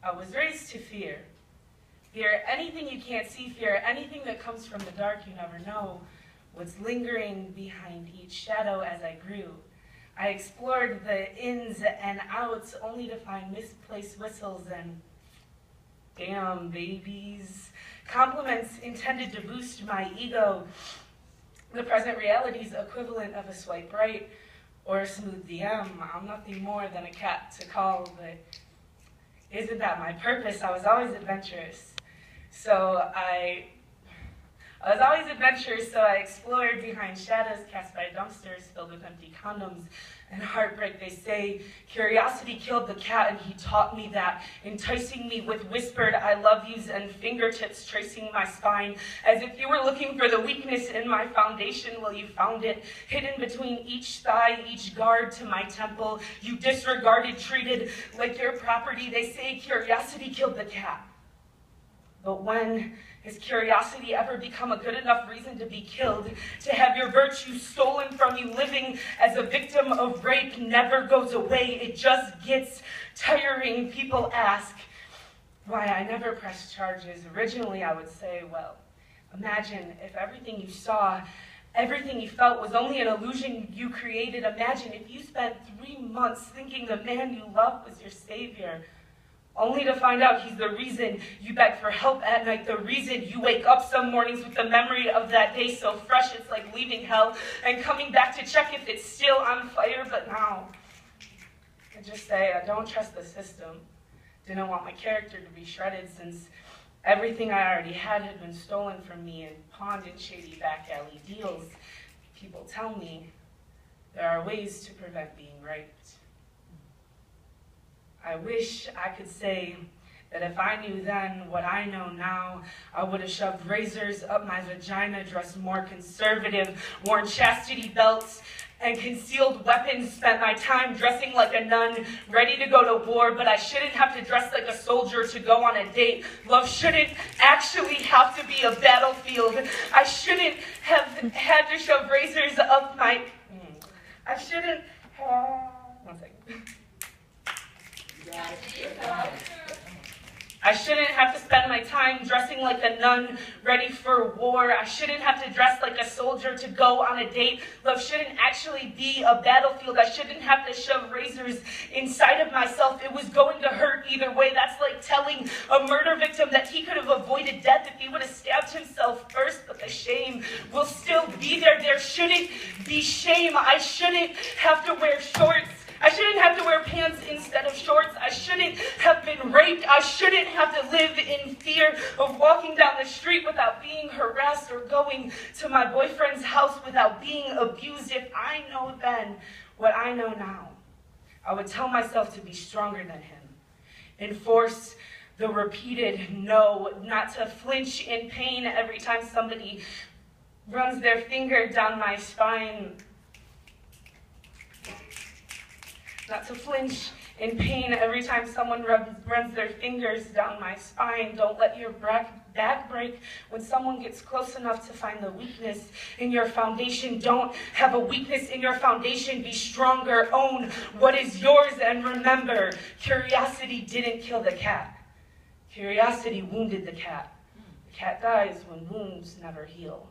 I was raised to fear. Fear anything you can't see, fear anything that comes from the dark. You never know what's lingering behind each shadow. As I grew, I explored the ins and outs, only to find misplaced whistles and damn babies. Compliments intended to boost my ego. The present reality's equivalent of a swipe right or a smooth DM. I'm nothing more than a cat to call, but isn't that my purpose? I was always adventurous. So I explored behind shadows cast by dumpsters filled with empty condoms and heartbreak. They say curiosity killed the cat, and he taught me that, enticing me with whispered I love yous and fingertips tracing my spine, as if you were looking for the weakness in my foundation. Well, you found it, hidden between each thigh, each guard to my temple. You disregarded, treated like your property. They say curiosity killed the cat. But when has curiosity ever become a good enough reason to be killed? To have your virtue stolen from you, living as a victim of rape never goes away. It just gets tiring. People ask why I never pressed charges. Originally, I would say, well, imagine if everything you saw, everything you felt was only an illusion you created. Imagine if you spent 3 months thinking the man you loved was your savior, only to find out he's the reason you beg for help at night, the reason you wake up some mornings with the memory of that day so fresh it's like leaving hell and coming back to check if it's still on fire. But now, I just say I don't trust the system. Didn't want my character to be shredded, since everything I already had been stolen from me and pawned in shady back alley deals. People tell me there are ways to prevent being raped. I wish I could say that if I knew then what I know now, I would have shoved razors up my vagina, dressed more conservative, worn chastity belts and concealed weapons, spent my time dressing like a nun, ready to go to war. But I shouldn't have to dress like a soldier to go on a date. Love shouldn't actually have to be a battlefield. I shouldn't have had to shove razors up my... I shouldn't have... One second. I shouldn't have to spend my time dressing like a nun, ready for war. I shouldn't have to dress like a soldier to go on a date. Love shouldn't actually be a battlefield. I shouldn't have to shove razors inside of myself. It was going to hurt either way. That's like telling a murder victim that he could have avoided death if he would have stabbed himself first. But the shame will still be there. There shouldn't be shame. I shouldn't have to wear shorts. I shouldn't have to wear pants instead of shorts. I shouldn't have been raped. I shouldn't have to live in fear of walking down the street without being harassed or going to my boyfriend's house without being abused. If I know then what I know now, I would tell myself to be stronger than him. Enforce the repeated no, not to flinch in pain every time somebody runs their finger down my spine. Not to flinch in pain every time someone runs their fingers down my spine. Don't let your back break when someone gets close enough to find the weakness in your foundation. Don't have a weakness in your foundation. Be stronger. Own what is yours. And remember, curiosity didn't kill the cat. Curiosity wounded the cat. The cat dies when wounds never heal.